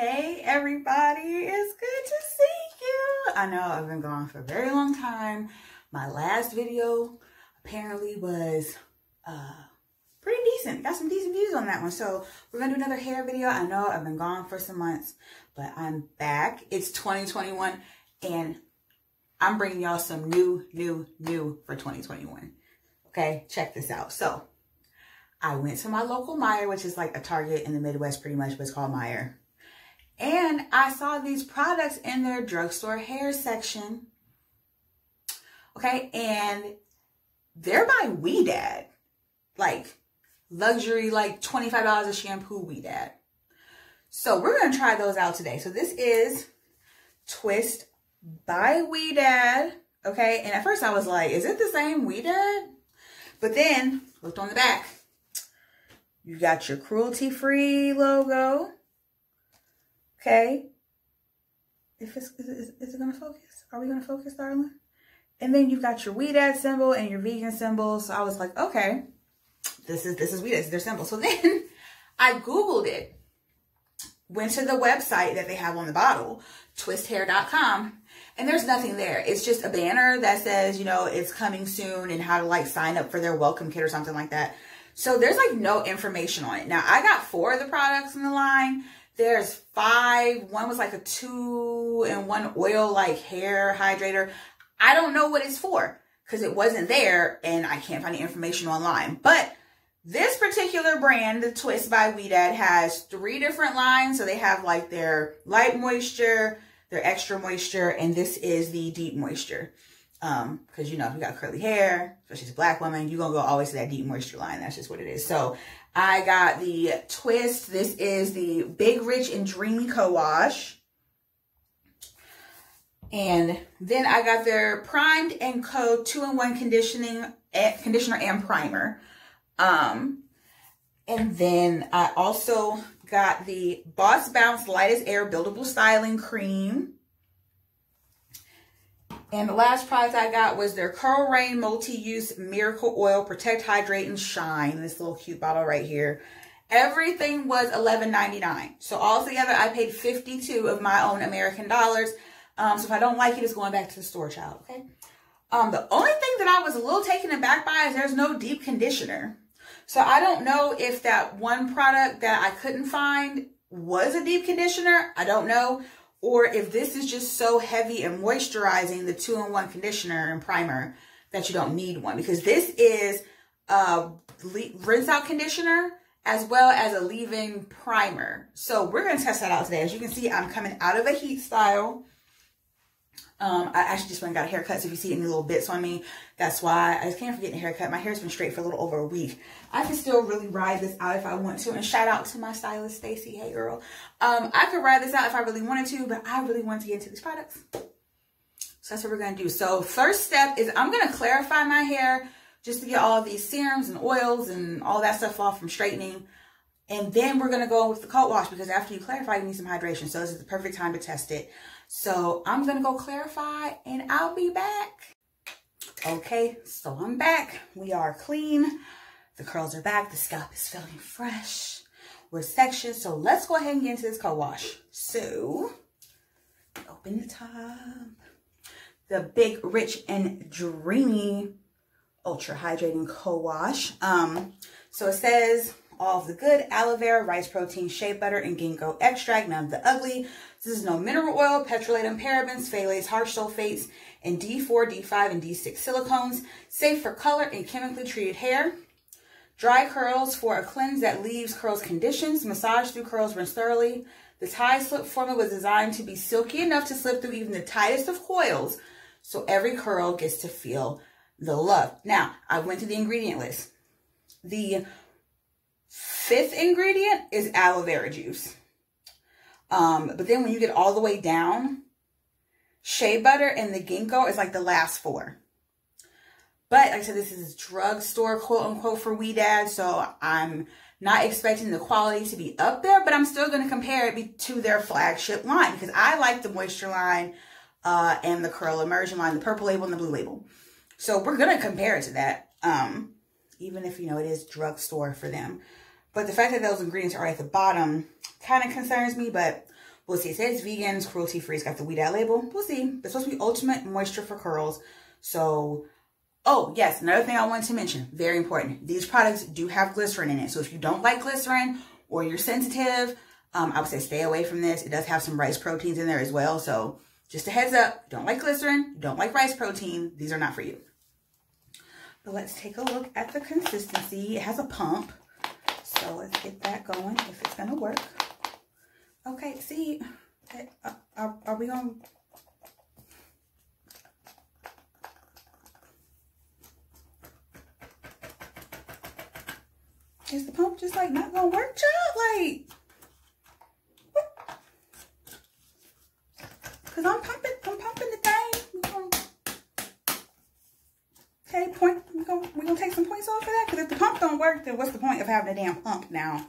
Hey everybody, it's good to see you. I know I've been gone for a very long time. My last video apparently was pretty decent. Got some decent views on that one. So we're gonna do another hair video. I know I've been gone for some months, but I'm back. It's 2021 and I'm bringing y'all some new for 2021. Okay, check this out. So I went to my local Meijer, which is like a Target in the Midwest pretty much, but it's called Meijer. And I saw these products in their drugstore hair section. Okay, and they're by Ouidad. Like luxury, like $25 a shampoo Ouidad. So we're going to try those out today. So this is Twist by Ouidad. Okay, and at first I was like, is it the same Ouidad? But then looked on the back. You got your cruelty-free logo. Okay. Is it going to focus? Are we going to focus, darling? And then you've got your Ouidad symbol and your vegan symbol. So I was like, okay, this is Ouidad. This is their symbol. So then I Googled it. Went to the website that they have on the bottle, twisthair.com. And there's nothing there. It's just a banner that says, you know, it's coming soon and how to like sign up for their welcome kit or something like that. So there's like no information on it. Now I got 4 of the products in the line. There's 5. One was like a 2-in-1 oil like hair hydrator. I don't know what it's for because it wasn't there and I can't find the information online. But this particular brand, the Twist by Ouidad, has 3 different lines. So they have like their light moisture, their extra moisture, and this is the deep moisture. Because, you know, if you got curly hair, especially as a black woman, you're going to go always to that deep moisture line. That's just what it is. So I got the Twist. This is the Big, Rich, and Dreamy Co-Wash. And then I got their Primed and Co 2-in-1 conditioner and primer. And then I also got the Boss Bounce Light as Air Buildable Styling Cream. And the last product I got was their Curl Rain Multi-Use Miracle Oil Protect, Hydrate, and Shine. This little cute bottle right here. Everything was $11.99. So altogether, I paid 52 of my own American dollars. So if I don't like it, it's going back to the store, child. Okay. The only thing that I was a little taken aback by is there's no deep conditioner. So I don't know if that one product that I couldn't find was a deep conditioner. I don't know. Or if this is just so heavy and moisturizing, the 2-in-1 conditioner and primer, that you don't need one. Because this is a rinse out conditioner as well as a leave-in primer. So we're going to test that out today. As you can see, I'm coming out of a heat style. I actually just went and got a haircut. So if you see any little bits on me, that's why. I just can't forget a haircut. My hair's been straight for a little over a week. I can still really ride this out if I want to. And shout out to my stylist, Stacy. Hey, girl. I could ride this out if I really wanted to, but I really want to get into these products. So that's what we're going to do. So first step is I'm going to clarify my hair just to get all of these serums and oils and all that stuff off from straightening. And then we're going to go with the coat wash because after you clarify, you need some hydration. So this is the perfect time to test it. So I'm going to go clarify and I'll be back. Okay, so I'm back. We are clean. The curls are back. The scalp is feeling fresh. We're sectioned. So let's go ahead and get into this coat wash. So open the top. The Big, Rich, and Dreamy Ultra Hydrating Co-Wash. So it says all of the good: aloe vera, rice protein, shea butter, and ginkgo extract. None of the ugly. This is no mineral oil, petrolatum, parabens, phthalates, harsh sulfates, and D4, D5, and D6 silicones. Safe for color and chemically treated hair. Dry curls for a cleanse that leaves curls conditions. Massage through curls, rinse thoroughly. The tie slip formula was designed to be silky enough to slip through even the tightest of coils, so every curl gets to feel the love. Now, I went to the ingredient list. The 5th ingredient is aloe vera juice. But then when you get all the way down, shea butter and the ginkgo is like the last 4. But like I said, this is drugstore quote unquote for Ouidad, so I'm not expecting the quality to be up there, but I'm still going to compare it to their flagship line because I like the moisture line and the curl immersion line, the purple label and the blue label. So we're going to compare it to that, even if, you know, it is drugstore for them. But the fact that those ingredients are at the bottom kind of concerns me, but We'll see. It says vegan, it's cruelty-free. It's got the Ouidad label. We'll see. It's supposed to be ultimate moisture for curls. So, oh, yes, another thing I wanted to mention, very important. These products do have glycerin in it. So if you don't like glycerin or you're sensitive, I would say stay away from this. It does have some rice proteins in there as well. So just a heads up, don't like glycerin, don't like rice protein. These are not for you. But let's take a look at the consistency. It has a pump. So let's get that going if it's going to work. Okay, see, are we going to... Is the pump just like not gonna work, child? Like, what? Cause I'm pumping the thing. Okay, point. We're gonna take some points off of that. Cause if the pump don't work, then what's the point of having a damn pump now?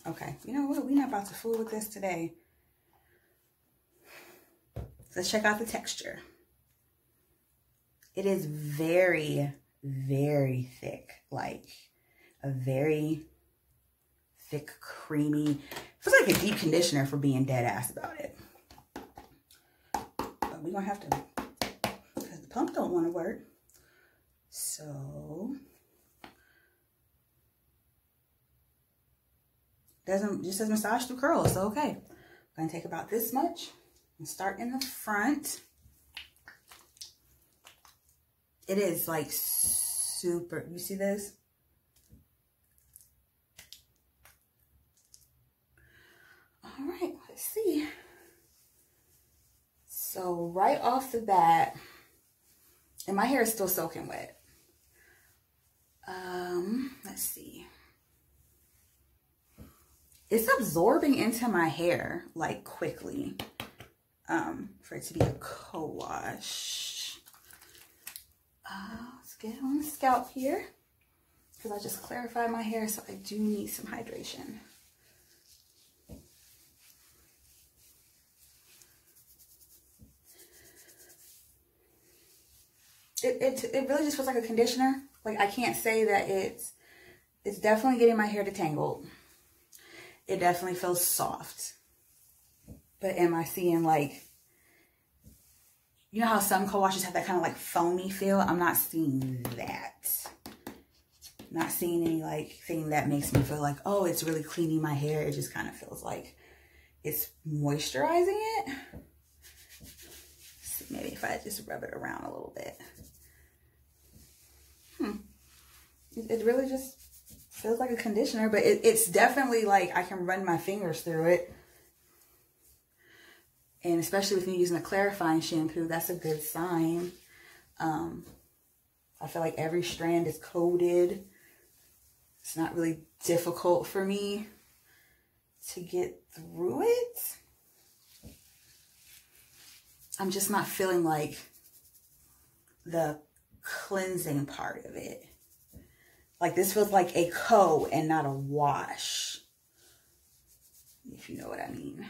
Okay, you know what? We're not about to fool with this today. Let's check out the texture. It is very, very thick, like a very thick, creamy, feels like a deep conditioner for being dead ass about it. But we're gonna have to, because the pump don't want to work. So, just says massage through curls, so okay. I'm gonna take about this much and start in the front. It is like super, you see this? All right, let's see. So right off the bat, and my hair is still soaking wet. Let's see. It's absorbing into my hair like quickly for it to be a co-wash. Let's get on the scalp here because I just clarified my hair, so I do need some hydration. It really just feels like a conditioner. Like, I can't say that it's definitely getting my hair detangled. It definitely feels soft. But am I seeing like, you know how some co-washes have that kind of like foamy feel? I'm not seeing that. Not seeing any like thing that makes me feel like, oh, it's really cleaning my hair. It just kind of feels like it's moisturizing it. Let's see, maybe if I just rub it around a little bit. It really just feels like a conditioner, but it's definitely like I can run my fingers through it. And especially with me using a clarifying shampoo, that's a good sign. I feel like every strand is coated. It's not really difficult for me to get through it. I'm just not feeling like the cleansing part of it. Like, this feels like a and not a wash, if you know what I mean.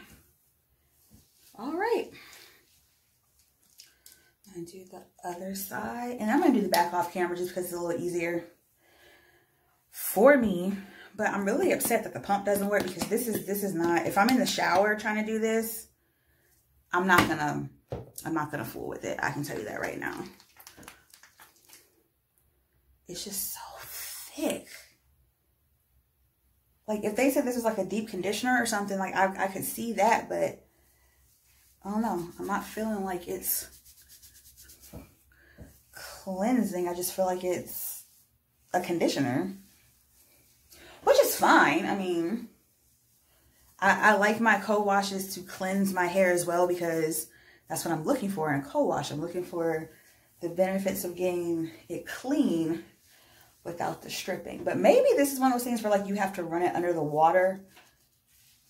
All right, I'm gonna do the other side, and I'm gonna do the back off camera just because it's a little easier for me. But I'm really upset that the pump doesn't work, because this is not, if I'm in the shower trying to do this, I'm not gonna fool with it. I can tell you that right now. It's just so thick. Like, if they said this was like a deep conditioner or something, like I could see that, but I don't know. I'm not feeling like it's cleansing. I just feel like it's a conditioner, which is fine. I mean, I like my co-washes to cleanse my hair as well, because that's what I'm looking for in a co-wash. I'm looking for the benefits of getting it clean without the stripping. But maybe this is one of those things where like you have to run it under the water,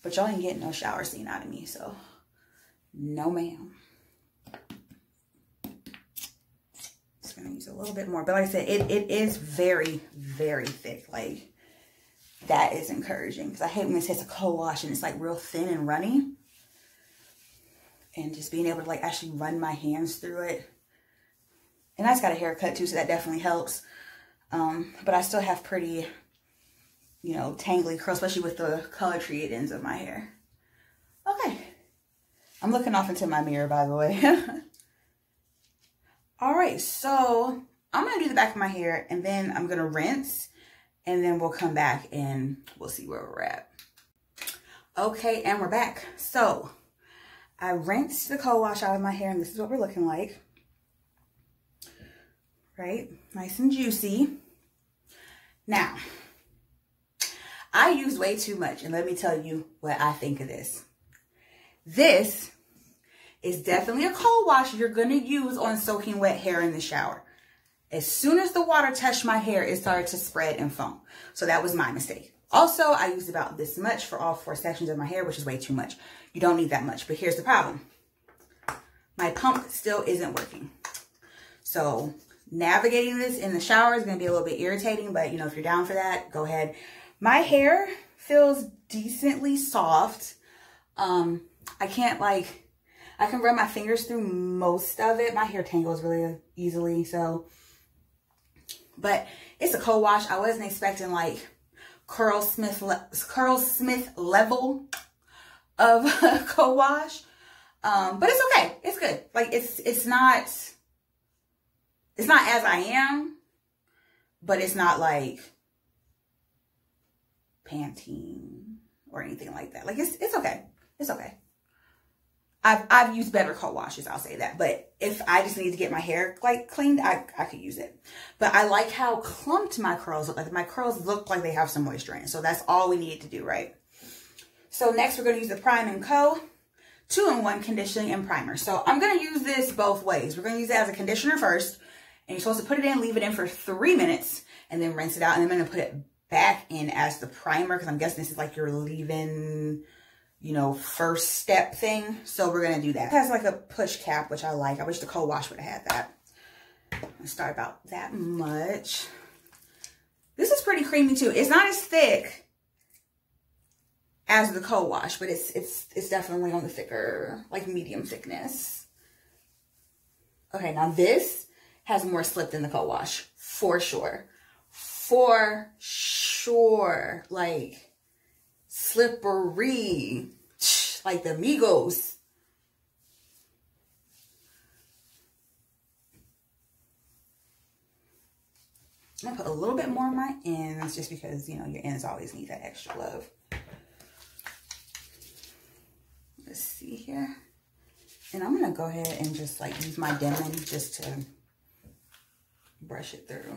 but y'all ain't getting no shower scene out of me, so no ma'am. Just gonna use a little bit more, but like I said, it is very, very thick. Like, that is encouraging, because I hate when it takes a co-wash and it's like real thin and runny, and just being able to like actually run my hands through it. And I just got a haircut too, so that definitely helps. But I still have pretty you know, tangly curls, especially with the color treated ends of my hair. Okay. I'm looking off into my mirror, by the way. All right, so I'm going to do the back of my hair, and then I'm going to rinse, and then we'll come back and we'll see where we're at. Okay, and we're back. So I rinsed the co-wash out of my hair, and this is what we're looking like. Right? Nice and juicy. Now, I used way too much, and let me tell you what I think of this. This is definitely a cold wash you're going to use on soaking wet hair in the shower. As soon as the water touched my hair, it started to spread and foam. So that was my mistake. Also, I used about this much for all 4 sections of my hair, which is way too much. You don't need that much, but here's the problem. My pump still isn't working. So navigating this in the shower is going to be a little bit irritating, but you know, if you're down for that, go ahead. My hair feels decently soft. I can run my fingers through most of it. My hair tangles really easily, so. But it's a cold wash. I wasn't expecting like Curl Smith level of cold wash. But it's okay. It's good. Like it's not as I am, but it's not like Pantene or anything like that. Like it's okay. It's okay. I've used better cold washes, I'll say that. But if I just need to get my hair like cleaned, I could use it. But I like how clumped my curls look. Like my curls look like they have some moisture in it. So that's all we need to do, right? So next we're going to use the Prime & Co. 2-in-1 conditioning and primer. So I'm going to use this both ways. We're going to use it as a conditioner first. And you're supposed to put it in, leave it in for 3 minutes, and then rinse it out. And I'm going to put it back in as the primer, because I'm guessing this is like your leave-in, you know, first step thing. So we're going to do that. It has like a push cap, which I like. I wish the cold wash would have had that. Let's start about that much. This is pretty creamy too. It's not as thick as the cold wash, but it's definitely on the thicker, like medium thickness. Okay, now this has more slip than the cold wash, for sure. For sure. Like, slippery, like the Migos. I'm gonna put a little bit more on my ends, just because, you know, your ends always need that extra love. Let's see here. And I'm gonna go ahead and just like use my Demon just to brush it through.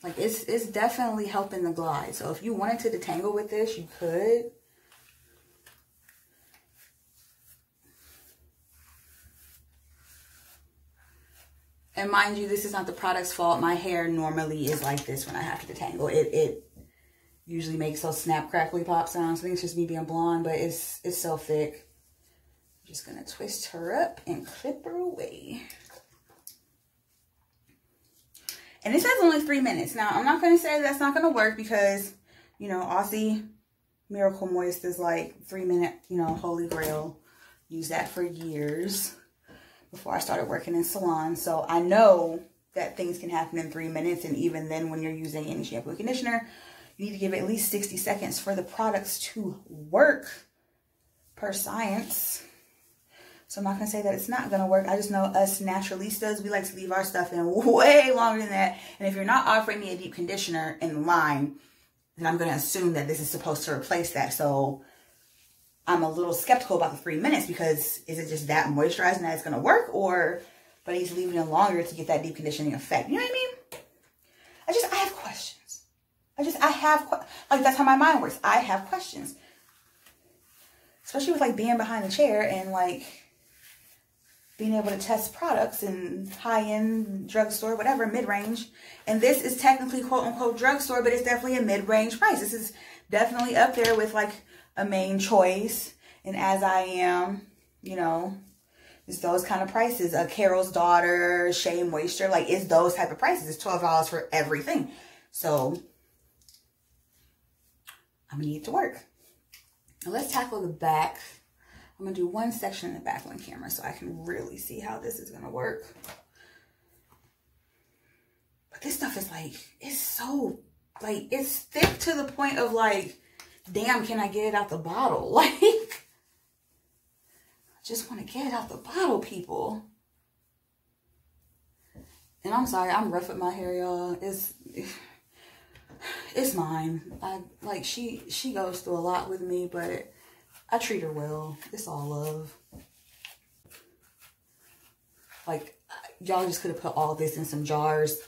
Like it's definitely helping the glide. So if you wanted to detangle with this, you could. And mind you, this is not the product's fault. My hair normally is like this when I have to detangle. It usually makes those snap, crackly pop sounds. I think it's just me being blonde, but it's so thick. I'm just gonna twist her up and clip her away. And it says only 3 minutes. Now, I'm not going to say that's not going to work because, you know, Aussie Miracle Moist is like 3 minute, you know, holy grail. Used that for years before I started working in salons. So I know that things can happen in 3 minutes. And even then, when you're using any shampoo and conditioner, you need to give it at least 60 seconds for the products to work, per science. So I'm not going to say that it's not going to work. I just know us naturalistas, we like to leave our stuff in way longer than that. And if you're not offering me a deep conditioner in line, then I'm going to assume that this is supposed to replace that. So I'm a little skeptical about the 3 minutes, because is it just that moisturizing that it's going to work? Or, but I need to leave it in longer to get that deep conditioning effect. You know what I mean? I have questions. Like, that's how my mind works. I have questions. Especially with like being behind the chair and like being able to test products in high-end drugstore, whatever, mid-range. And this is technically quote-unquote drugstore, but it's definitely a mid-range price. This is definitely up there with like a Main Choice and As I Am, you know, it's those kind of prices. Carol's Daughter, Shea Moisture, like it's those type of prices. It's $12 for everything. So I'm gonna need it to work. Now let's tackle the back I'm gonna do one section in the back on camera so I can really see how this is gonna work. But this stuff is like, it's so, like, it's thick to the point of like, damn, can I get it out the bottle? Like, I just want to get it out the bottle, people. And I'm sorry, I'm rough with my hair, y'all. It's mine. Like, she goes through a lot with me, but I treat her well. It's all love. Like, y'all just could have put all this in some jars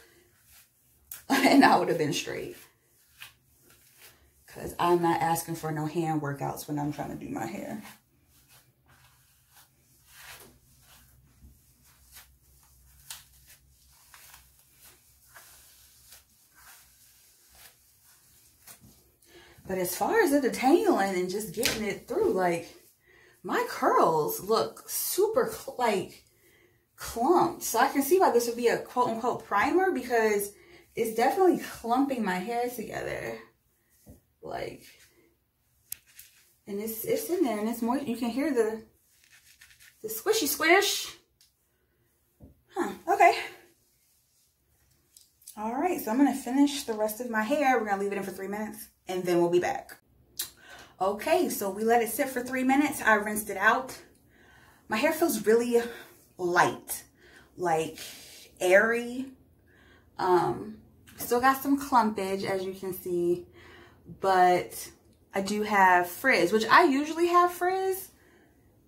and I would have been straight. Because I'm not asking for no hand workouts when I'm trying to do my hair. But as far as the detangling and just getting it through, like, my curls look super, like, clumped. So I can see why this would be a quote-unquote primer, because it's definitely clumping my hair together. Like, and it's in there and it's moist. You can hear the squishy squish. Huh, okay. All right, so I'm gonna finish the rest of my hair. We're gonna leave it in for 3 minutes and then we'll be back. Okay, so we let it sit for 3 minutes. I rinsed it out. My hair feels really light, like airy. Still got some clumpage, as you can see, but I do have frizz, which I usually have frizz,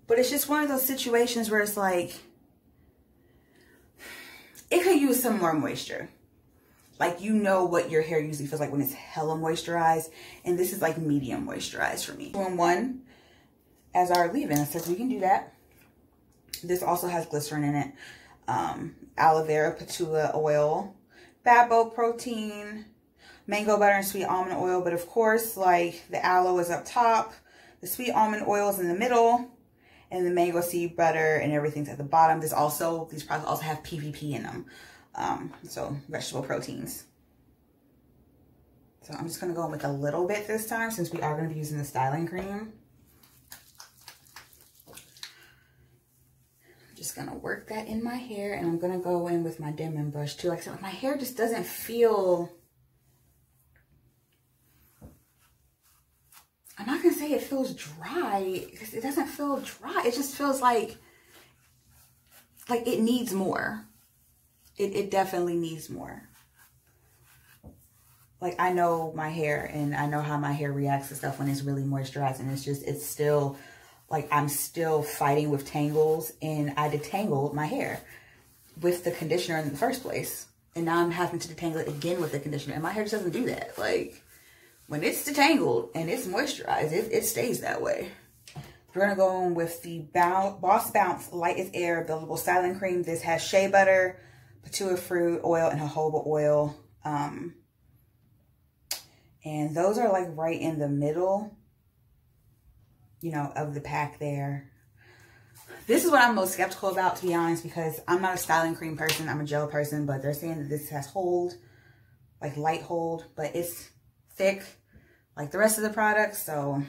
but it's just one of those situations where it's like, it could use some more moisture. Like, you know what your hair usually feels like when it's hella moisturized, and this is like medium moisturized for me. Doing one as our leave-in, so we can do that. This also has glycerin in it. Aloe vera, patchouli oil, babo protein, mango butter, and sweet almond oil. But of course, like, the aloe is up top, the sweet almond oil is in the middle, and the mango seed butter and everything's at the bottom. These products also have PVP in them. So vegetable proteins. So I'm just gonna go in with a little bit this time, since we are gonna be using the styling cream. I'm just gonna work that in my hair, and I'm gonna go in with my Denman brush too. Like I said, my hair just doesn't feel, I'm not gonna say it feels dry, because it doesn't feel dry. It just feels like it needs more. It definitely needs more. Like, I know my hair, and I know how my hair reacts to stuff when it's really moisturized, and it's still, like, I'm still fighting with tangles, and I detangled my hair with the conditioner in the first place. And now I'm having to detangle it again with the conditioner, and my hair just doesn't do that. Like, when it's detangled and it's moisturized, it stays that way. We're gonna go in with the Boss Bounce Light as Air Buildable Styling Cream. This has shea butter, patchouli fruit oil, and jojoba oil. And those are like right in the middle, you know, of the pack there. This is what I'm most skeptical about, to be honest, because I'm not a styling cream person. I'm a gel person, but they're saying that this has hold, like light hold, but it's thick like the rest of the products. So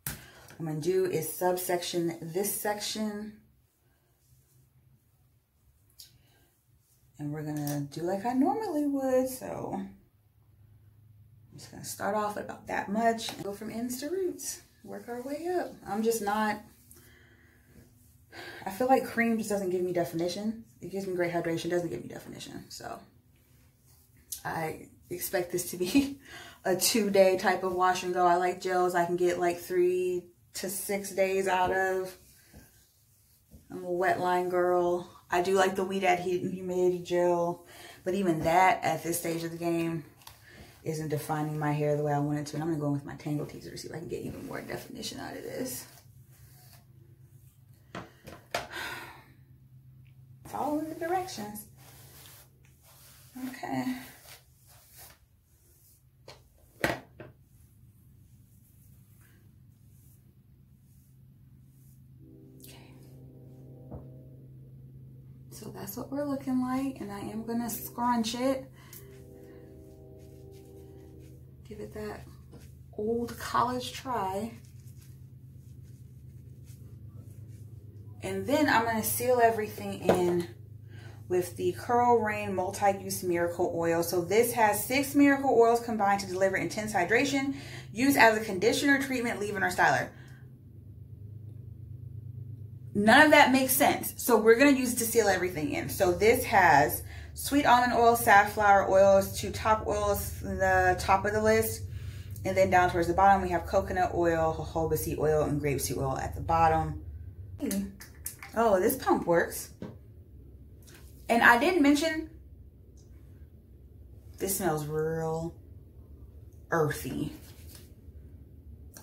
what I'm gonna do is subsection this section. And we're gonna do like I normally would. So I'm just gonna start off at about that much and go from ends to roots, work our way up. I'm just not, I feel like cream just doesn't give me definition. It gives me great hydration, doesn't give me definition. So I expect this to be a 2-day type of wash and go. I like gels I can get like 3 to 6 days out of. I'm a wet line girl. I do like the Ouidad Heat and Humidity Gel, but even that at this stage of the game isn't defining my hair the way I want it to. And I'm gonna go in with my Tangle Teaser to see if I can get even more definition out of this. Following the directions. Okay. So that's what we're looking like, and I am gonna scrunch it. Give it that old college try. And then I'm going to seal everything in with the Curl Rain Multi-Use Miracle Oil. So this has 6 miracle oils combined to deliver intense hydration. Used as a conditioner, treatment, leave-in, or styler. None of that makes sense. So we're going to use it to seal everything in. So this has sweet almond oil, safflower oils, 2 top oils in the top of the list. And then down towards the bottom, we have coconut oil, jojoba seed oil, and grapeseed oil at the bottom. Oh, this pump works. And I didn't mention, this smells real earthy.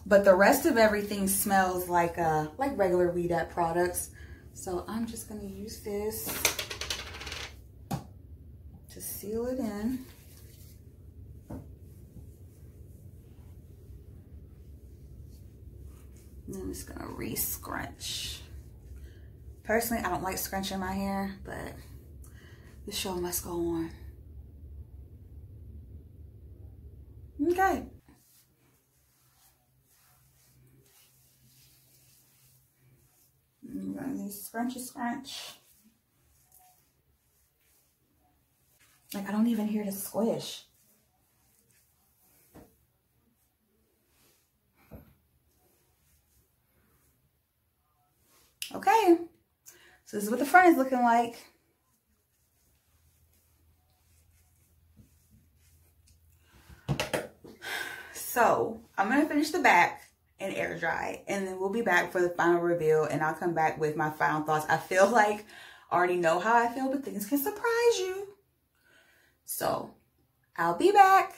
But the rest of everything smells like regular Ouidad products. So I'm just gonna use this to seal it in. And I'm just gonna re-scrunch. Personally, I don't like scrunching my hair, but the show must go on. Okay. I'm gonna use scrunchy scrunch. Like, I don't even hear the squish. Okay, so this is what the front is looking like. So I'm gonna finish the back and air dry, and then we'll be back for the final reveal, and I'll come back with my final thoughts. I feel like I already know how I feel, but things can surprise you. So I'll be back,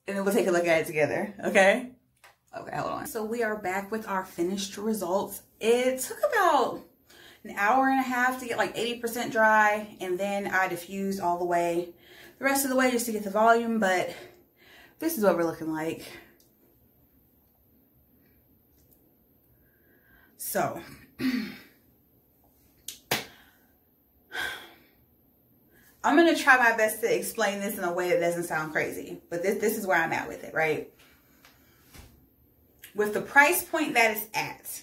and then we'll take a look at it together, okay? Okay, hold on. So we are back with our finished results. It took about an hour and a half to get like 80% dry, and then I diffused all the way, the rest of the way, just to get the volume, but this is what we're looking like. So, I'm gonna try my best to explain this in a way that doesn't sound crazy, but this is where I'm at with it, right? With the price point that it's at,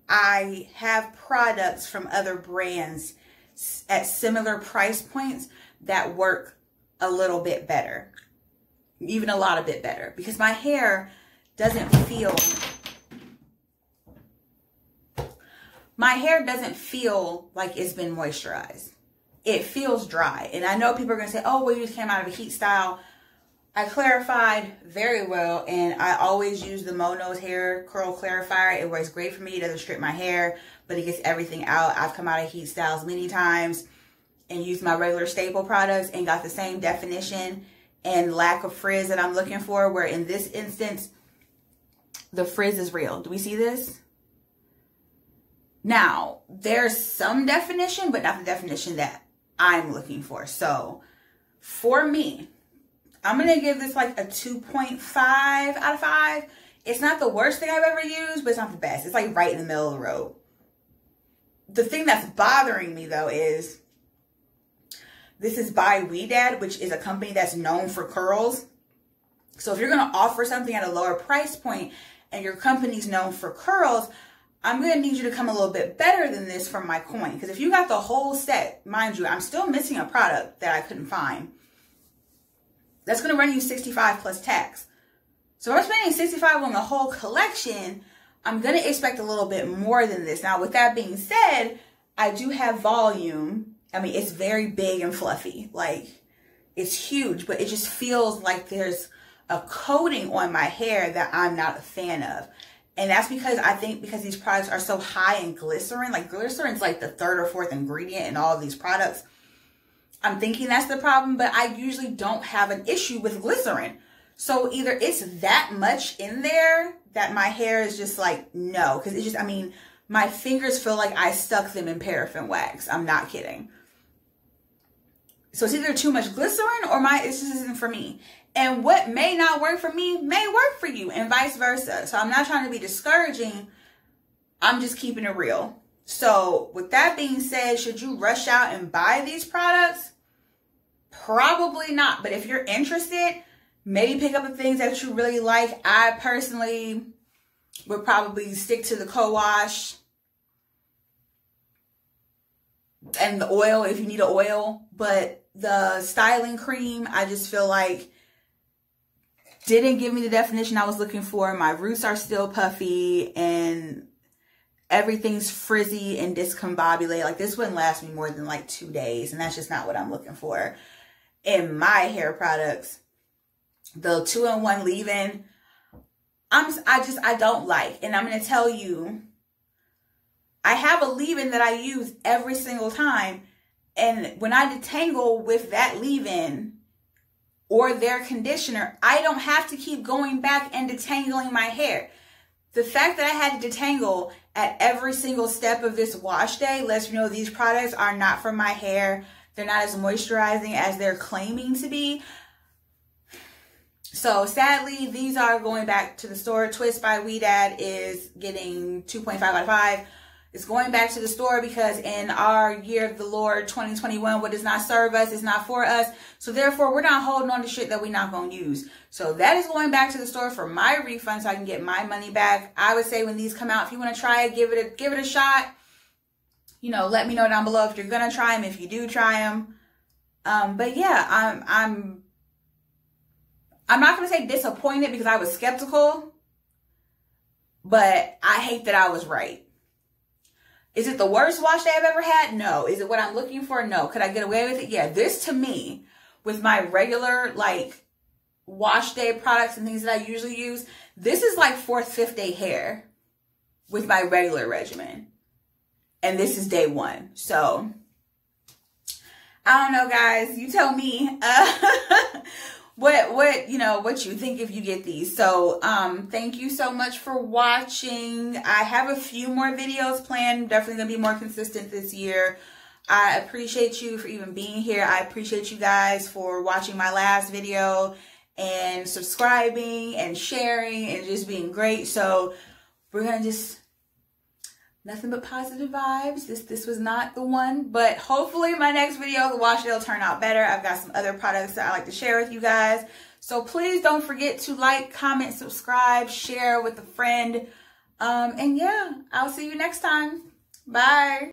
I have products from other brands at similar price points that work a little bit better, even a lot bit better, because my hair doesn't feel like it's been moisturized. It feels dry. And I know people are gonna say, oh, well, you just came out of a heat style. I clarified very well, and I always use the Mono's hair curl clarifier. It works great for me. It doesn't strip my hair, but it gets everything out. I've come out of heat styles many times and used my regular staple products and got the same definition and lack of frizz that I'm looking for, where in this instance, the frizz is real. Do we see this? Now, there's some definition, but not the definition that I'm looking for. So for me, I'm going to give this like a 2.5 out of 5. It's not the worst thing I've ever used, but it's not the best. It's like right in the middle of the road. The thing that's bothering me though is this is by Ouidad, which is a company that's known for curls. So if you're going to offer something at a lower price point and your company's known for curls, I'm going to need you to come a little bit better than this for my coin. Because if you got the whole set, mind you, I'm still missing a product that I couldn't find. That's going to run you $65 plus tax. So if I'm spending $65 on the whole collection, I'm going to expect a little bit more than this. Now, with that being said, I do have volume. I mean, it's very big and fluffy. Like, it's huge, but it just feels like there's a coating on my hair that I'm not a fan of. And that's because I think because these products are so high in glycerin, like glycerin's like the 3rd or 4th ingredient in all of these products. I'm thinking that's the problem, but I usually don't have an issue with glycerin. So either it's that much in there that my hair is just like, no, because it just, I mean, my fingers feel like I stuck them in paraffin wax. I'm not kidding. So it's either too much glycerin or it just isn't for me. And what may not work for me may work for you, and vice versa. So I'm not trying to be discouraging. I'm just keeping it real. So with that being said, should you rush out and buy these products? Probably not. But if you're interested, maybe pick up the things that you really like. I personally would probably stick to the co-wash and the oil if you need an oil. But the styling cream, I just feel like didn't give me the definition I was looking for. My roots are still puffy and everything's frizzy and discombobulated. Like, this wouldn't last me more than like 2 days, and that's just not what I'm looking for in my hair products. The 2-in-1 leave-in, I don't like. And I'm going to tell you, I have a leave-in that I use every single time. And when I detangle with that leave-in or their conditioner, I don't have to keep going back and detangling my hair. The fact that I had to detangle at every single step of this wash day lets me know these products are not for my hair. They're not as moisturizing as they're claiming to be. So sadly, these are going back to the store. Twist by Ouidad is getting 2.5 out of 5. It's going back to the store because in our year of the Lord 2021, what does not serve us is not for us. So therefore, we're not holding on to shit that we're not going to use. So that is going back to the store for my refund so I can get my money back. I would say when these come out, if you want to try it, give it a shot. You know, let me know down below if you're going to try them, if you do try them. But yeah, I'm not going to say disappointed because I was skeptical, but I hate that I was right. Is it the worst wash day I've ever had? No. Is it what I'm looking for? No. Could I get away with it? Yeah. This to me, with my regular like wash day products and things that I usually use, this is like 4th, 5th day hair with my regular regimen. And this is day 1. So I don't know, guys. You tell me what you think if you get these. So thank you so much for watching. I have a few more videos planned. Definitely gonna be more consistent this year. I appreciate you for even being here. I appreciate you guys for watching my last video and subscribing and sharing and just being great. So we're gonna just nothing but positive vibes. This was not the one, but hopefully my next video, the wash day, will turn out better. I've got some other products that I like to share with you guys. So please don't forget to like, comment, subscribe, share with a friend. And yeah, I'll see you next time. Bye.